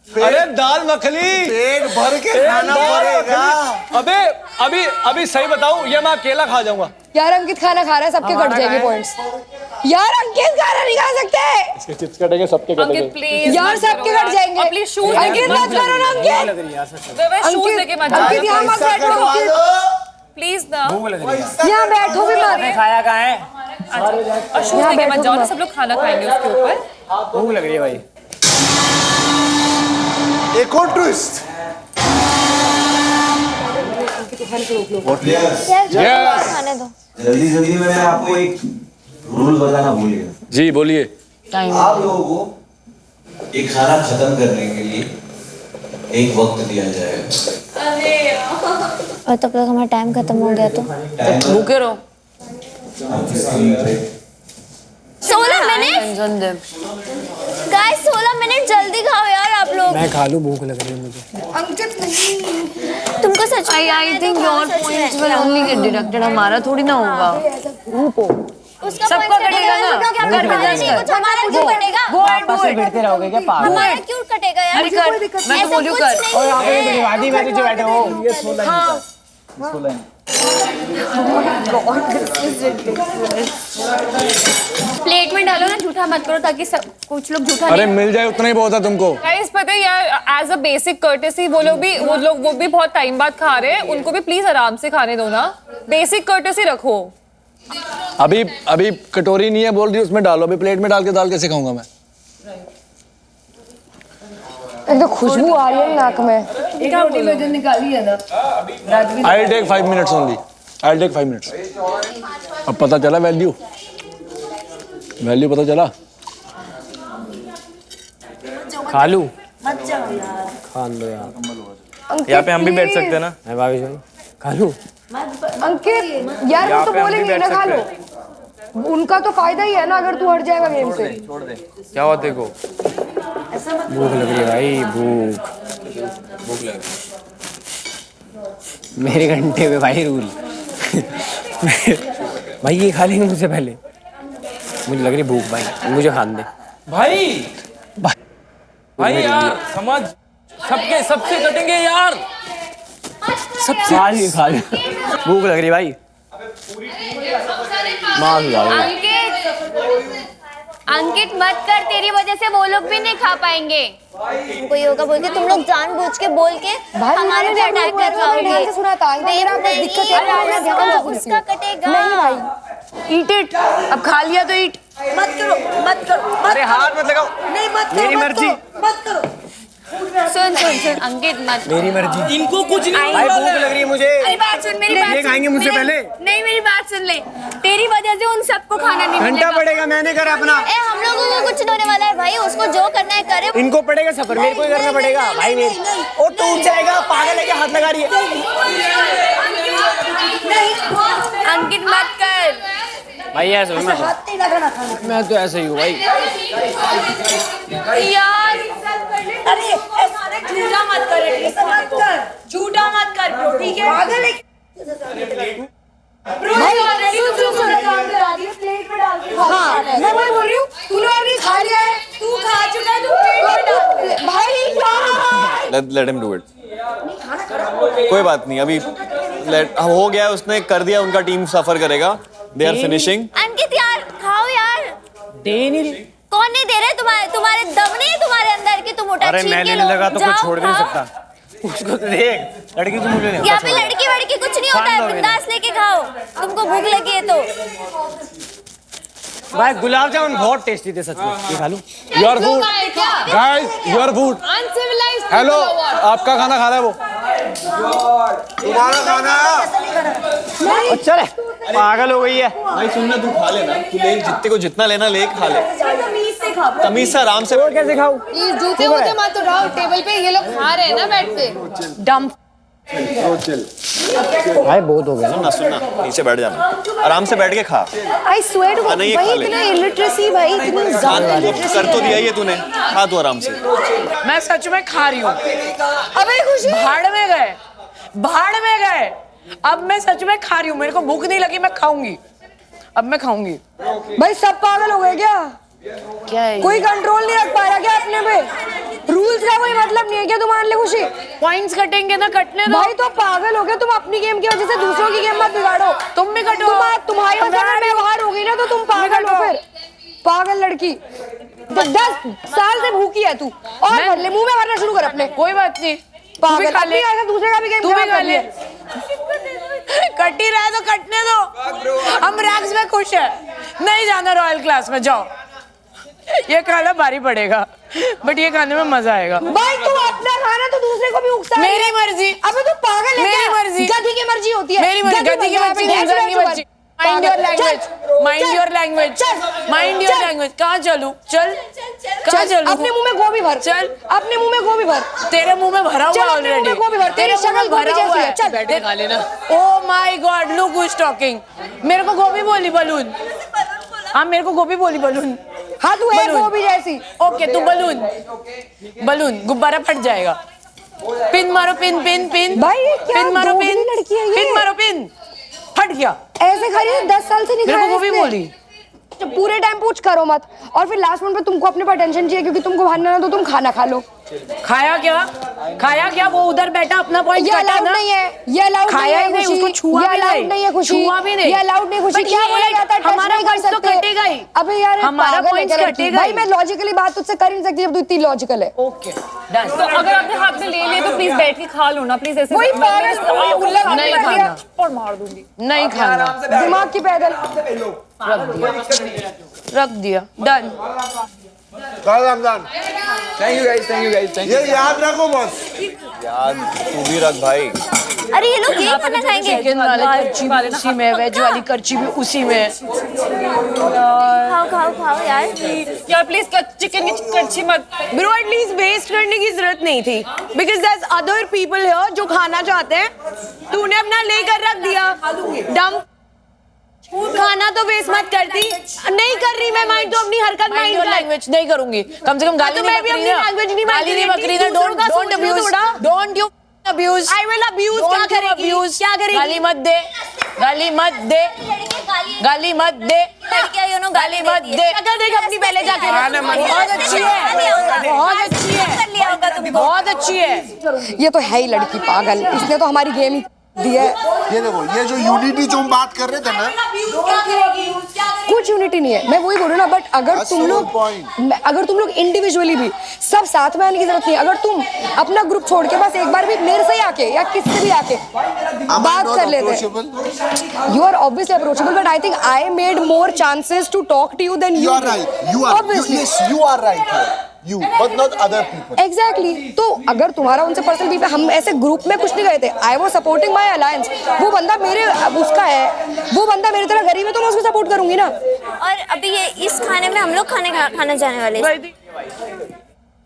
अरे दाल मखनी पेट भर के खाना पड़ेगा। अबे अभी सही बताऊं, ये मैं अकेला खा जाऊंगा। यार अंकित खाना खा रहा है, सबके कट जाएंगे पॉइंट्स। यार अंकित खाना नहीं खा सकते। इसके चिप्स कटेंगे, सबके कटेंगे। प्लीज यार सबके कट जाएंगे। प्लीज शूज अंकित मत करो ना अंकित। शूज लेके मत जाओ। अंकित यहाँ मत बैठो प्लीज ना। यहाँ बैठो भी मत। खाया कहाँ है? और शूज लेके मत जाओ ना, सब लोग खाना खाएंगे उसके ऊपर। भूख लग रही है भाई। एक और ट्विस्ट। खाने दो। जल्दी में मैं आपको एक रूल बताना भूल गया। जी बोलिए। आप लोगों को एक खाना खत्म करने के लिए एक वक्त दिया जाएगा। और तब तक हमारा टाइम खत्म हो गया तो भूखे रहो। 16 मिनट गाइस, 16 मिनट जल्दी खाओ यार आप लोग। मैं खा लूं, भूख लग रही है मुझे। अंकित नहीं। तुमको सच I think your points will only get deducted. हमारा थोड़ी ना होगा। सबका कटेगा ना। हमारा क्यों कटेगा? आपस में भिड़ते रहोगे क्या पागल? हमारा क्यों कटेगा यार? अरे कर, मैं तो बोलियो कर। और यहाँ पे बड़ीवादी में जो बैठे हो ये 16 प्लेट में डालो ना, झूठा मत करो ताकि कुछ लोग झूठा अरे मिल जाए उतना ही बहुत है तुमको। गाइस पता है यार, एज अ बेसिक कर्टेसी वो लोग भी बहुत टाइम बाद खा रहे हैं, उनको भी प्लीज आराम से खाने दो ना। बेसिक कर्टेसी रखो। अभी कटोरी नहीं है बोल रही, उसमें डालो। अभी प्लेट में डाल के दाल कैसे खाऊंगा मैं? एक तो खुशबू आ रही है नाक में। एक रोटी में जो निकाली है ना। I'll take 5 minutes only. I'll take 5 minutes. अब पता चला वैल्यू पता चला। खा लूं? खा लो यार। यहाँ पे हम भी बैठ सकते हैं ना? है भाभी भाई, खा लूं? अंकित यार वो तो बोलेंगे ना खा लो। उनका तो फायदा ही है ना अगर तू हट जाएगा गेम से। छोड़ दे। क्या हुआ देखो? भूख लग रही है भाई, भूख लग रही है। मेरे घंटे पे भाई रूल। भाई ये खा लेंगे मुझसे पहले। मुझे लग रही भूख भाई, मुझे खाने दे भाई। भाई यार समझ, सबसे कटेंगे यार। सबसे खा ली भूख लग रही भाई। अंकित मत कर, तेरी वजह से वो लोग भी नहीं खा पाएंगे। कोई होगा बोल के तुम लोग जानबूझ के बोल के हमारे पे अटैक कर पाओगे। सुना था मेरा दिक्कत है, उसका कटेगा। नहीं भाई, Eat it. अब खा लिया तो eat. मत करो। अरे हाथ मत लगाओ। नहीं मत करो, मेरी मर्जी। मत करो। सुन अंकित मत। मेरी मर्जी। इनको कुछ नहीं भाई भूख लग रही है मुझे। अरे बात सुन, मेरी बात ये खाएंगे मुझसे पहले। नहीं मेरी बात सुन ले, तेरी वजह से उन सबको खाना नहीं घंटा मिलेगा। पड़ेगा, मैंने करा अपना। हम लोगों को कुछ नहीं होने वाला है भाई, उसको जो करना है करे। इनको पड़ेगा सफर, मेरे को ही करना पड़ेगा भाई। मेरी ओ टूट जाएगा, पागल है क्या? हाथ लगा रही है। अंकित मत कर। भाई ऐसे मैं तो ऐसे ही हूँ भाई। यार अरे झूठा मत कर, झूठा मत कर ब्रो, ठीक है? पागल है ब्रो। ऑलरेडी तुम लोग प्लेट में डाल के खा रहे हैं। मैं वही बोल रही हूँ। let him do it. कोई बात नहीं, अभी हो गया, उसने कर दिया, उनका टीम सफर करेगा. They are finishing. अंकित यार खाओ यार. दे नहीं रही. कौन नहीं दे रहे? तुम्हारे दम नहीं है तुम्हारे अंदर कि तुम उठा अरे छीन मैं के लेने लो. लगा तो कोई जाओ, छोड़ भी नहीं खाओ. सकता. उसको तो देख, लड़की तो मुझे नहीं. यहाँ पे लड़की वड़की कुछ नहीं होता है. बिंदास लेके खाओ. तुमको भूख लगी है तो. भाई गुलाब जामुन बहुत टेस्टी थे सच में. ये खा लूं? Your food guys, your food. Uncivilized hello, people award. आपका खाना खा रहा है वो. तुम्हारा खाना है. चल पागल हो गई है. भाई सुनना, तू खा लेना, तू ले, जितने को जितना लेना ले, खा ले. तमीज से आराम से. और कैसे खाऊं? ये जूते वूते मत उठाओ. टेबल पे ये लोग खा रहे हैं ना बैठ के. डम. भाई बहुत हो गया ना. सुनना, नीचे बैठ जाना, आराम से बैठ के खा. I swear to God, नहीं, भाई खा ले. इतना illiteracy, भाई इतनी ज़्यादा illiteracy. कर तो दिया ही है तूने, खा तू आराम से. मैं सच में खा रही हूँ. अबे खुशी. भाड़ में गए, भाड़ में गए. अब मैं सच में खा रही हूँ. मेरे को भूख नहीं लगी, मैं खाऊंगी. अब मैं खाऊंगी. भाई सब पागल हो गए क्या? क्या है? कोई कंट्रोल नहीं रख पा रहा क्या अपने पे? रूल्स का कोई मतलब नहीं है क्या तुम्हारे लिए खुशी? पॉइंट्स कटेंगे ना, कटने दो. भाई तो पागल हो गया तुम. अपनी गेम की वजह से दूसरों की गेम मत बिगाड़ो. तुम भी कटो. तुम्हारी वजह से मैं बाहर हो गई ना, तो तुम पागल हो फिर. पागल लड़की. 10 साल से भूखी है तू. और भर ले, मुंह में भरना शुरू कर अपने. कोई बात नहीं. पागल. अपनी वजह से दूसरे का भी गेम तू भी खराब खा कर ले. लिया. कट ही रहा है तो कटने दो. हम रैक्स में खुश है. नहीं जाना रॉयल क्लास में, जाओ. ये खाना भारी पड़ेगा, बट ये खाने में मजा आएगा. भाई तू अपना खाना तो दूसरे को भी उकसा. मेरी मर्जी. अबे तू पागल है मेरी क्या? मर्जी. गधी की मर्जी होती है. मेरी मर्जी. गधी की मर्जी, इंसान की मर्जी. Mind your language. Mind your language. Mind your language. कहाँ चलूं? चल. कहाँ चलूं? अपने मुंह में गोभी भर. चल. अपने मुंह में गोभी भर. तेरे मुंह में भरा हुआ चल, अपने मुंह ऑलरेडी. में गोभी भर. तेरी शक्ल गोभी जैसी है. चल. बैठ के खा लेना. Oh my God, look who is talking. मेरे को गोभी बोली बलून. हाँ मेरे को गोभी बोली बलून. हाँ तू है बलून. गोभी जैसी. ओके तू बलून. बलून गुब्बारा फट जाएगा. पिन मारो, पिन पिन पिन. भाई ये क्या पिन मारो, दोगली पिन. लड़की है ये? पिन मारो, पिन. फट गया. ऐसे खड़ी 10 साल से नहीं मेरे को खाया गोभी इसने. बोली. पूरे टाइम पूछ करो मत. और फिर लास्ट मोमेंट पे तुमको अपने पर टेंशन चाहिए क्योंकि तुमको भागना ना, तो तुम खाना खा लो. खाया क्या? खाया क्या? वो उधर बैठा अपना पॉइंट ये काटा अलाउड ना. नहीं है. ये अलाउड नहीं खाया है ही नहीं, खुशी. उसको छुआ ये भी अलाउड नहीं. नहीं है खुशी. छुआ भी नहीं. ये अलाउड नहीं खुशी. But क्या ये बोला जाता है? touch हमारा नहीं कर points तो सकते. कटेगा ही. अबे यार हमारा पागल है points क्या लड़की? कटेगा भाई ही. मैं लॉजिकली बात तुझसे कर ही नहीं सकती जब तू इतनी लॉजिकल है. Okay done. तो अगर आपने हाथ में ले लिए तो प्लीज बैठ के खा लो ना प्लीज. ऐसे वही पागल, वही उल्लू आदमी नहीं बैठ गया. खाना. और मार दूंगी. नहीं खाना. दिमाग की पैदल. रख दिया. डन. रमजान ये याद रखो बस. यार तू भी रख भाई. अरे ये लोग ये खाना खाएंगे. चिकन वाली करची भी उसी में, वेज वाली करची भी उसी में. खाओ खाओ खाओ यार. यार प्लीज चिकन की करछी मत. ब्रो एटलीस्ट वेस्ट करने की जरूरत नहीं थी. Because there other people here जो खाना चाहते हैं. तूने अपना लेकर रख दिया. डम. खाना तो वेस्ट मत करती. नहीं कर रही मैं माइंड. तो अपनी हरकत माइंड माइंड योर कर. लैंग्वेज नहीं करूंगी. कम से कम गाली तो नहीं मैं भी बकरी अपनी ना. language नहीं गाली नहीं बकरी बकरी ना. दूसरों डोंट का डोंट सोच लो अब्यूज. थोड़ा. Don't you abuse. I will abuse. क्या करेगी? क्या करेगी? गाली मत दे. गाली मत दे. गाली मत दे. लड़कियां यू नो गाली मत दे. शक्ल देख अपनी पहले जाके. बहुत अच्छी है. बहुत अच्छी है. कर लिया होगा तुमको. बहुत अच्छी है. ये तो है ही लड़की पागल. इसने तो हमारी गेम ही दी है. ये देखो, ये जो यूनिटी जो हम बात कर रहे थे ना, कुछ यूनिटी नहीं है. मैं वही बोल रही हूँ ना. बट अगर तुम लोग इंडिविजुअली भी सब साथ में आने की जरूरत नहीं है. अगर तुम अपना ग्रुप छोड़ के बस एक बार भी मेरे से ही आके या किससे भी आके बात कर लेते. You are obviously approachable but I think I made more chances to talk to you then you you. are right. You are right here. You, but not other people. Exactly. तो अगर तुम्हारा उनसे पर्सनल बीफ है. हम ऐसे group में कुछ नहीं गए थे. I was supporting my alliance. वो बंदा मेरे उसका है. वो बंदा मेरी तरह गरीब है तो मैं उसको सपोर्ट करूंगी ना. और अभी ये इस खाने में हम लोग खाना जाने वाले हैं.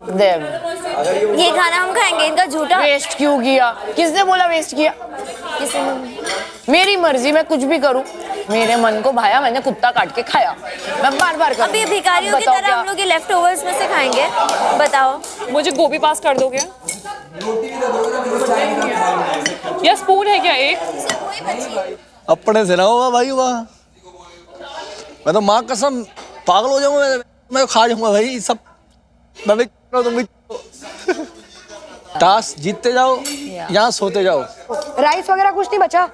ये खाना हम खाएंगे. इनका झूठा वेस्ट क्यों किया? किसने बोला वेस्ट किया? किसी ने. मेरी मर्जी. मैं कुछ भी करूं. मेरे मन को भाया, मैंने कुत्ता काट के खाया. मैं बार बार करूं. अभी भिखारियों की तरह हम लोग ये लेफ्ट ओवर्स में से खाएंगे. बताओ. मुझे गोभी पास कर दोगे? या स्पून है क्या एक? अपने से ना होगा भाई. वहाँ मैं तो माँ कसम पागल हो जाऊंगा. मैं खा जाऊंगा भाई सब. मैं भी तुम भी. टास्क जीतते जाओ यहाँ सोते जाओ। राइस वगैरह कुछ नहीं बचा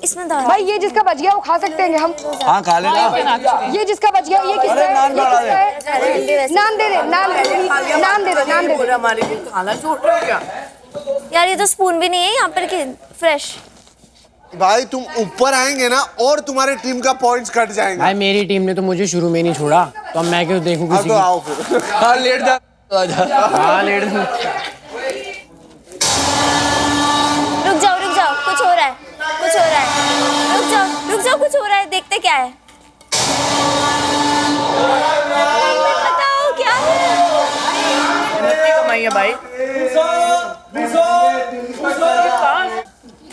इसमें दाल भाई, ये जिसका बच गया वो खा सकते हैं हम। हाँ खा लेना। ये जिसका बच गया ये किसका है? नान बढ़ा नान दे दे, नान दे दे, नान दे दे, नान दे दे। हमारे लिए खाना छोड़ रहे हो क्या? यार ये तो स्पून भी नहीं है यहाँ पर कि फ्रेश। भाई तुम ऊपर आएंगे ना और तुम्हारी टीम का पॉइंट्स कट जाएंगे। भाई मेरी टीम ने तो मुझे शुरू में नहीं छोड़ा, तो अब मैं क्यों देखूं किसी तो आओ फिर। हाँ लेट जा। हाँ लेट जा। रुक जाओ कुछ हो रहा है, कुछ हो रहा है। रुक जाओ कुछ हो रहा है, देखते क्या है। बताओ क्या है? कमाई है भाई।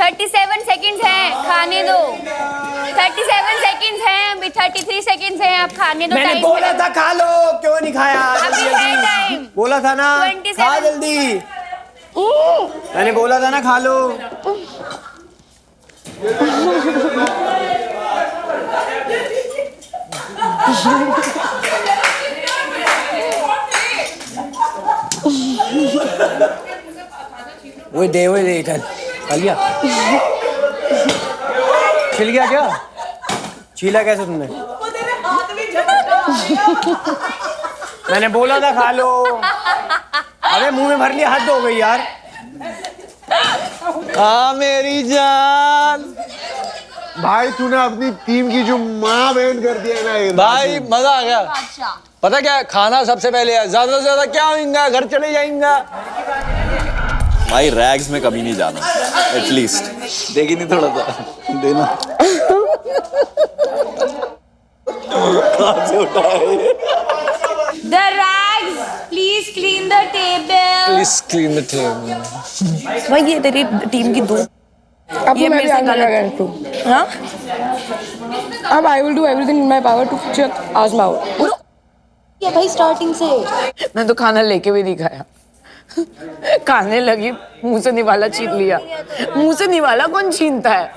37 सेकंड्स हैं, खाने दो। 37 सेकंड्स हैं, अभी 33 सेकंड्स हैं, आप खाने दो। मैंने बोला था खा लो, क्यों नहीं खाया? अभी है टाइम। बोला था ना 27 खा जल्दी। मैंने बोला था ना खा लो। वो दे इधर खा लिया। छिल गया क्या? छीला कैसे तुमने? मैंने बोला था खा लो। अरे मुंह में भर लिया, हद हो गई यार। हाँ मेरी जान। भाई तूने अपनी टीम की जो माँ बहन कर दिया ना ये भाई मजा आ गया। पता क्या है? खाना सबसे पहले है, ज्यादा से ज्यादा क्या होगा, घर चले जाएंगे। भाई रैग्स में कभी नहीं जाना एटलीस्ट। देखी नहीं थोड़ा सा देना। कहाँ से उठाए? The rags, please clean the table. Please clean the table. भाई ये तेरी टीम की दो अब ये मैं मेरे भी से आगे गलत लगा। हाँ अब I will do everything in my power to check Azma out. ये भाई स्टार्टिंग से मैं तो खाना लेके भी नहीं खाया। खाने लगी, मुंह से निवाला छीन लिया। मुंह से निवाला कौन छीनता है?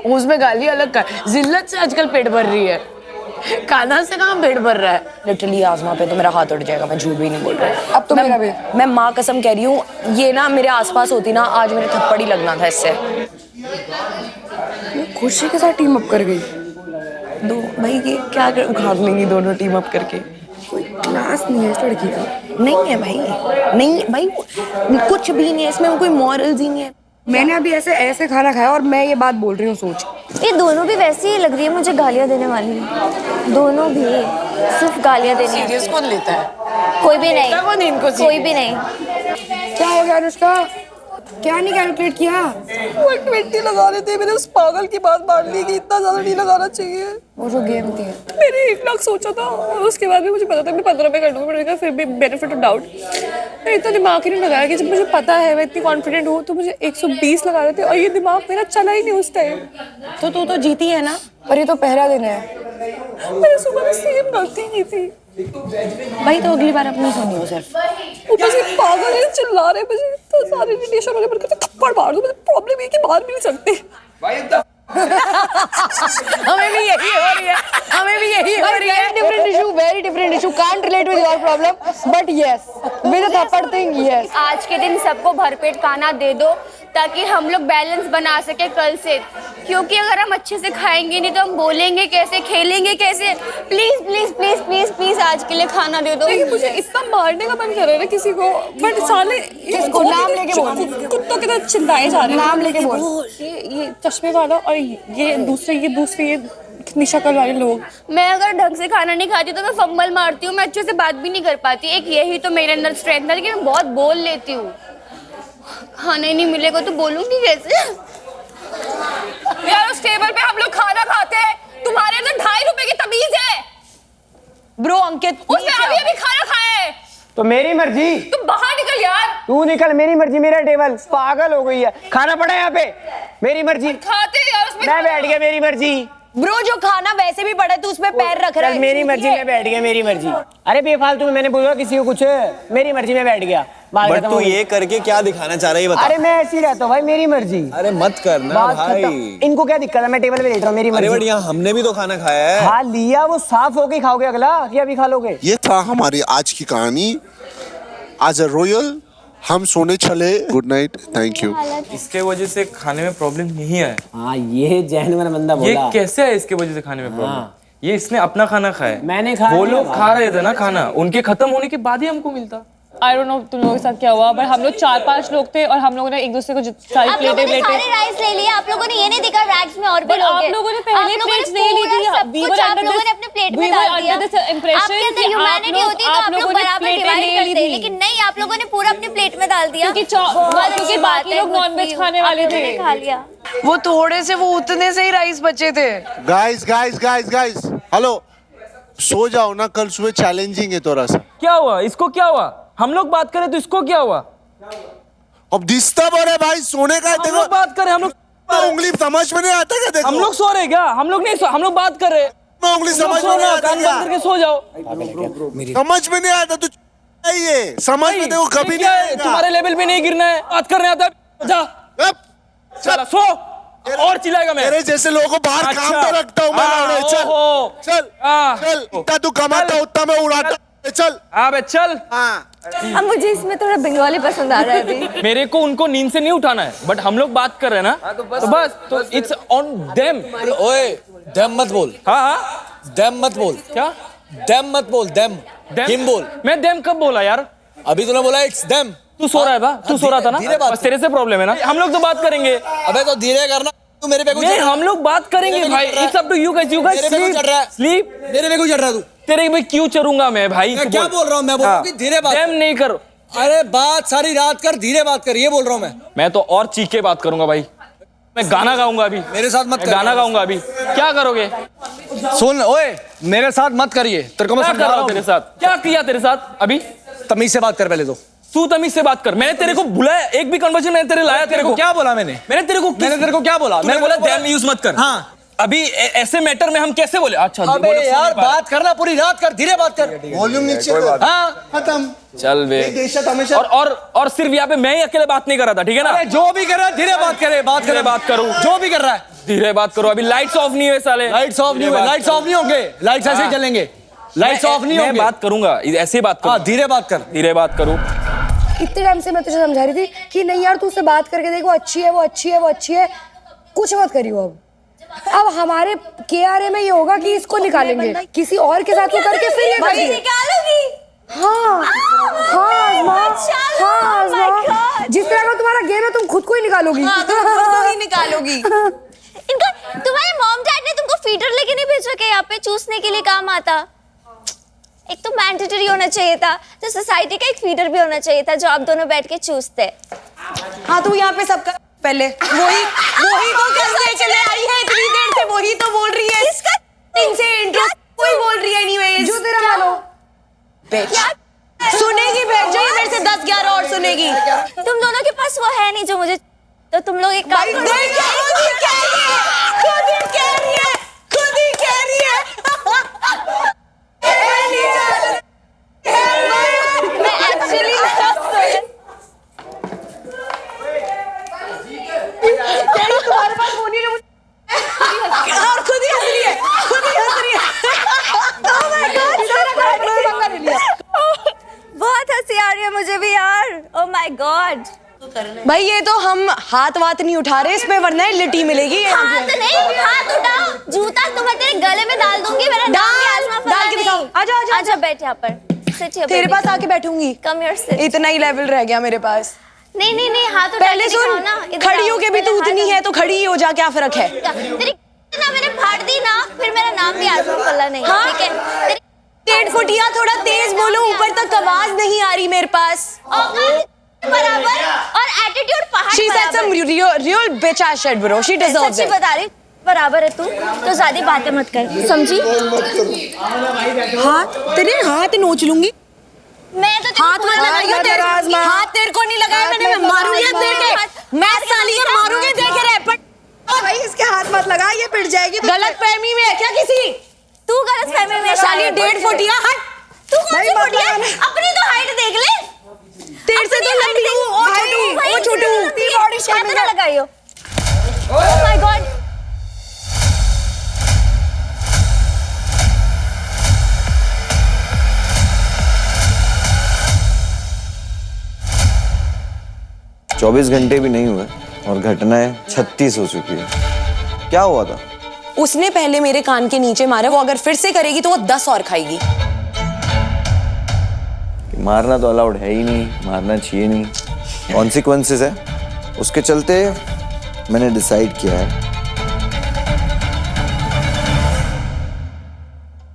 उसमें गाली अलग का। जिल्लत से आजकल पेट भर रही है, खाना से कहाँ पेट भर रहा है? लिटरली आजमा पे तो मेरा हाथ उठ जाएगा, मैं झूठ भी नहीं बोल रही। अब तो मेरा भी। मैं माँ कसम कह रही हूँ, ये ना मेरे आसपास होती ना आज मेरे थप्पड़ ही लगना था इससे। खुशी के साथ टीम अप कर गई। दो भाई ये क्या उखाड़ लेंगी दोनों टीम अप करके? कोई क्लास नहीं है इस लड़की का। नहीं है भाई, नहीं भाई कुछ भी नहीं है इसमें, कोई मॉरल्स ही नहीं है। मैंने अभी ऐसे खाना खाया और मैं ये बात बोल रही हूँ सोच। ये दोनों भी वैसी ही लग रही है मुझे, गालियाँ देने वाली। दोनों भी सिर्फ गालियाँ देने। सीरियस कौन लेता है? कोई भी नहीं, कौन इनको कोई भी नहीं। क्या हो गया अनुष्का? क्या नहीं कैलकुलेट किया? 120 लगा रहे थे, मैंने उस पागल की बात मान ली कि इतना ज्यादा नहीं लगाना चाहिए। वो जो गेम थी मैंने 1 लाख सोचा था और उसके बाद भी मुझे पता था मैं 15 पे कर दूंगी, मैंने कहा फिर भी बेनिफिट ऑफ डाउट। मैं इतना दिमाग ही नहीं लगाया कि जब मुझे पता है, मैं इतनी कॉन्फिडेंट हूँ, तो मुझे 120 लगा रहे थे और ये दिमाग मेरा चला ही नहीं उस टाइम। तो तू तो जीती है ना? पर ये तो पहला दिन है। मैंने सुबह में सेम गलती की थी भाई, तो अगली बार अपनी सुनियो सिर्फ। ऊपर से पागल है, चिल्ला रहे मुझे, तो सारे इरिटेशन हो रहे, मेरे को थप्पड़ मार दो। मुझे प्रॉब्लम है कि बाहर भी नहीं सकते। हमें भी यही हो रही है, हमें भी यही हो रही है। Very different issue. Can't relate with your problem, but yes, with the थप्पड़ thing, yes. आज के दिन सबको भरपेट खाना दे दो ताकि हम लोग बैलेंस बना सके कल से, क्योंकि अगर हम अच्छे से खाएंगे नहीं तो हम बोलेंगे कैसे, खेलेंगे कैसे। Please please please please please आज के लिए खाना दे दो। मुझे इतना मारने का मन कर रहा है किसी को, बट साले किसको? नाम लेके बोल। कुत्तों की तरह चिल्लाए जा रहे हैं। नाम लेके बोल। ये चश्मे वाला और ये दूसरे ये कितनी शक्ल वाले लोग। मैं अगर ढंग से खाना नहीं खाती तो मैं फंबल मारती हूँ, मैं अच्छे से बात भी नहीं कर पाती। एक यही तो मेरे अंदर स्ट्रेंथ है कि मैं बहुत बोल लेती हूँ। खाना ही नहीं मिलेगा तो बोलूंगी कैसे? यार उस टेबल पे हम लोग खाना खाते हैं, तुम्हारे अंदर 2.5 रुपए की तमीज है? ब्रो अंकित, उसने अभी खाना खाया है। तो मेरी मर्जी, तुम बाहर निकल यार। तू निकल, मेरी मर्जी, मेरा टेबल। पागल हो गई है, खाना पड़ा है यहाँ पे, मेरी मर्जी। खाते यार उसमें। मैं बैठ गया, मेरी मर्जी। ब्रो जो खाना वैसे भी पड़ा है तू उसमें पैर रख रहा है। मेरी मर्जी, मैं बैठ गया, मेरी मर्जी। अरे बेफालतू में मैंने बोला किसी को कुछ, मेरी मर्जी में बैठ गया। बट तू ये करके क्या दिखाना चाह रहा है ये बता। अरे मैं ऐसे ही रहता हूँ भाई, मेरी मर्जी। अरे मत करना बात भाई। खत्म। इनको क्या दिक्कत है? मैं टेबल पे लेट रहा हूँ, मेरी अरे मर्जी। बट यहाँ हमने भी तो खाना खाया है। खा लिया, वो साफ होके खाओगे अगला कि अभी खा लोगे? ये था हमारी आज की कहानी। एज अ रॉयल हम सोने चले। Good night, thank you. इसके वजह से खाने में प्रॉब्लम नहीं है। हाँ ये जेन्युइन बंदा ये बोला। कैसे है इसके वजह से खाने में प्रॉब्लम? ये इसने अपना खाना खाया। मैंने खाया। वो लोग खा रहे थे ना खाना, उनके खत्म होने के बाद ही हमको मिलता। आई डोंट नो तुम लोगों के साथ क्या हुआ, बट हम लोग 4-5 लोग थे और हम लोगों ने एक दूसरे को सारी आप लोगों ने प्लेटें सारे राइस ले लिए, आप लोगों ने ये नहीं देखा रैक्स में और भी लोग हैं। आप लोगों ने पहले प्लेट्स ले ली थी। आप लोगों ने अपने प्लेट में डाल दिया। आपके अंदर ह्यूमैनिटी होती तो आप लोग बराबर डिवाइड करते, लेकिन नहीं, आप लोगों ने पूरा अपने प्लेट में डाल दिया क्योंकि बाकी लोग नॉनवेज खाने वाले थे। खा लिया वो थोड़े से, वो उतने से ही राइस बचे थे। Guys guys guys guys, hello, सो जाओ ना, कल सुबह चैलेंजिंग है थोड़ा सा। क्या हुआ इसको? क्या हुआ? हम लोग बात करें तो इसको क्या हुआ? अब डिस्टर्ब हो रहा है भाई, सोने का है। हम लोग बात करें, हम लोग उंगली समझ में नहीं आता क्या? देखो हम लोग सो रहे क्या? हम लोग नहीं सो, हम लोग बात कर रहे। उंगली समझ में नहीं आता कान बंद करके सो जाओ। समझ में नहीं आता तो ये समझ में देखो कभी नहीं आएगा। तुम्हारे लेवल पे नहीं गिरना है, बात करने आता है। जा चल सो, और चिल्लाएगा मैं। तेरे जैसे लोगों को बाहर काम तो रखता हूँ मैं। चल चल चल, इतना तू कमाता उतना मैं उड़ाता। चल अबे चल। अब मुझे इसमें थोड़ा बंगाली पसंद आ रहा है अभी। मेरे को उनको नींद से नहीं उठाना है, बट हम लोग बात कर रहे हैं ना, तो बस तो इट्स ऑन देम। ओए देम मत बोल। हाँ देम मत बोल। क्या देम मत बोल, देम हिम बोल। मैं देम कब बोला यार? अभी तूने बोला इट्स देम। तू सो रहा है बा? तू सो रहा था ना? धीरे बात बस तेरे से प्रॉब्लम है ना? हम लोग तो बात करेंगे। अबे तो धीरे करना, तू मेरे पे कुछ नहीं, हम लोग बात करेंगे भाई। It's up to you guys. You guys मेरे पे क्यों चढ़ रहा है? स्लीप। मेरे पे क्यों चढ़ रहा है तू? तेरे पे क्यों चढ़ूंगा मैं भाई? मैं क्या बोल रहा हूँ? मैं बोल रहा हूँ कि धीरे बात। देम नहीं करो। अरे बात सारी रात कर, धीरे बात कर, ये बोल रहा हूँ मैं तो और चीख के बात करूंगा भाई। मैं गाना गाऊंगा अभी। मेरे साथ मत कर। गाना गाऊंगा अभी। क्या करोगे? सुन ओए, मेरे साथ मत करिए। तेरे को मैं क्या कर रहा हूँ तेरे साथ? क्या किया तेरे साथ अभी? तमीज से बात कर पहले तो। तू तमीज से बात कर। मैंने तेरे को बुलाया, एक भी कन्वर्सेशन मैंने तेरे लाया। तेरे को क्या बोला मैंने? मैंने तेरे को क्या बोला? मैंने बोला दैम यूज मत कर। हाँ अभी ऐसे मैटर में हम कैसे बोले? अच्छा अबे यार बात करना, पूरी रात कर, धीरे बात कर। वॉल्यूम नीचे कर। हाँ खत्म। चल बे। हमेशा और सिर्फ यहाँ पे मैं ही अकेले बात नहीं कर रहा था, ठीक है ना? जो भी कर रहा है धीरे बात करे, बात करूँ। जो भी कर रहा है धीरे बात करो। अभी लाइट्स ऑफ नहीं हुए साले। लाइट्स ऑफ नहीं हुए, लाइट्स ऑफ नहीं होंगे, लाइट्स ऐसे ही चलेंगे। लाइट्स ऑफ नहीं होंगे। मैं बात करूंगा, ऐसे ही बात करूँ। धीरे बात कर, धीरे बात करूँ। इतने टाइम से मैं तुझे समझा रही थी कि नहीं यार तू उससे बात करके देख, वो अच्छी है, वो अच्छी है, वो अच्छी है। कुछ मत करियो अब हमारे KRA में ये होगा कि इसको निकालेंगे किसी और के साथ करके फिर ये भाई निकालोगी। हाँ जिस तरह का तुम्हारा गेम है तुम खुद को ही निकालोगी। निकालोगी। इनका तुम्हारे मॉम डैड ने तुमको फीडर लेके नहीं भेजा कि यहाँ पे चूसने के लिए काम आता? एक तो मैंडेटरी होना चाहिए था, तो सोसाइटी का एक फीडर भी होना चाहिए था जो आप दोनों बैठ के चूसते। हाँ तू यहाँ पे सबका पहले वही तो करने चले आई है इतनी देर से, वही तो बोल रही है। इसका इनसे इंट्रो कोई बोल रही है एनीवेज। जो तेरा मानो सुनेगी, बैठ जाइए मेरे से 10-11 और सुनेगी। तुम दोनों के पास वो है नहीं जो मुझे, तो तुम लोग एक काम करो। खुद ही कह रही है। मैं एक्चुअली तुम्हारे पास होनी नहीं और खुद ही हंस रही है। Oh my God, बहुत हंसी आ रही है मुझे भी यार। Oh my God. भाई ये तो हम हाथ वात नहीं उठा रहे इस पे, वरना लिट्टी मिलेगी। हाथ नहीं, हाथ उठाओ, जूता तुम्हें तेरे गले में डाल दूंगी। मेरा नाम भी आजमा डाल के दिखाओ। आजा आजा बैठ यहाँ पर। तेरे पास आके बैठूंगी। Come here sit. इतना ही लेवल रह गया मेरे पास। नहीं हाथ उठा पहले सुन, खड़ी होके भी तू उतनी है तो खड़ी ही हो जा, क्या फर्क है? तेरी ना मैंने फाड़ दी ना, फिर मेरा नाम भी आजमा फल्ला नहीं, ठीक है? तेरी 1.5 फुटिया, थोड़ा तेज बोलो, ऊपर तक आवाज नहीं आ रही मेरे पास। बराबर और एटीट्यूड पहाड़ She said some real bitch ass shit bro. She deserves सच्ची it. बता रही, बराबर है तू, तो ज्यादा बातें मत कर, समझी? तेरे हाथ नोच लूंगी। मैं तो हाथ मत लगाइयो तेरे, हाथ तेरे को नहीं लगाया मैंने, मैं मारूंगी तेरे। मैं साली को मारूंगी, देख रहे पर भाई इसके हाथ मत लगा, ये पिट जाएगी। गलत फहमी में है क्या किसी? तू गलत फहमी में साली 1.5 फुटिया। हट, तू कौन सी फुटिया? अपनी तो हाइट देख ले। तेरे से तो लंबी हूँ, वो छोटी हूँ। बॉडी शेप में लगाइयो। Oh my God. 24 घंटे भी नहीं हुए और घटनाएं 36 हो चुकी है। क्या हुआ था? उसने पहले मेरे कान के नीचे मारा, वो अगर फिर से करेगी तो वो 10 और खाएगी। मारना तो अलाउड है ही नहीं, मारना चाहिए नहीं, कॉन्सिक्वेंसेस है। उसके चलते मैंने डिसाइड किया है,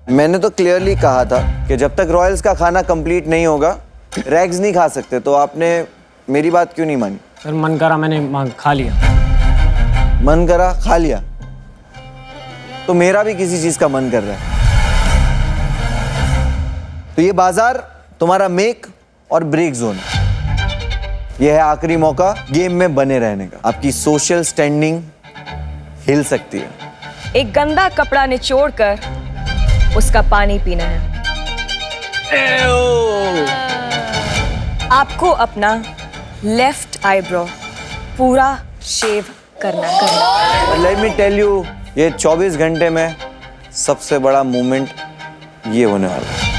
मैंने तो क्लियरली कहा था कि जब तक रॉयल्स का खाना कंप्लीट नहीं होगा रैग्स नहीं खा सकते, तो आपने मेरी बात क्यों नहीं मानी? सर मन करा मैंने खा लिया। मन करा खा लिया, तो मेरा भी किसी चीज का मन कर रहा है। तो ये बाजार तुम्हारा मेक और ब्रेक जोन है। यह है आखिरी मौका गेम में बने रहने का। आपकी सोशल स्टैंडिंग हिल सकती है। एक गंदा कपड़ा निचोड़ कर उसका पानी पीना है। आपको अपना लेफ्ट आईब्रो पूरा शेव करना है। लेट मी टेल यू, ये 24 घंटे में सबसे बड़ा मोमेंट ये होने वाला है।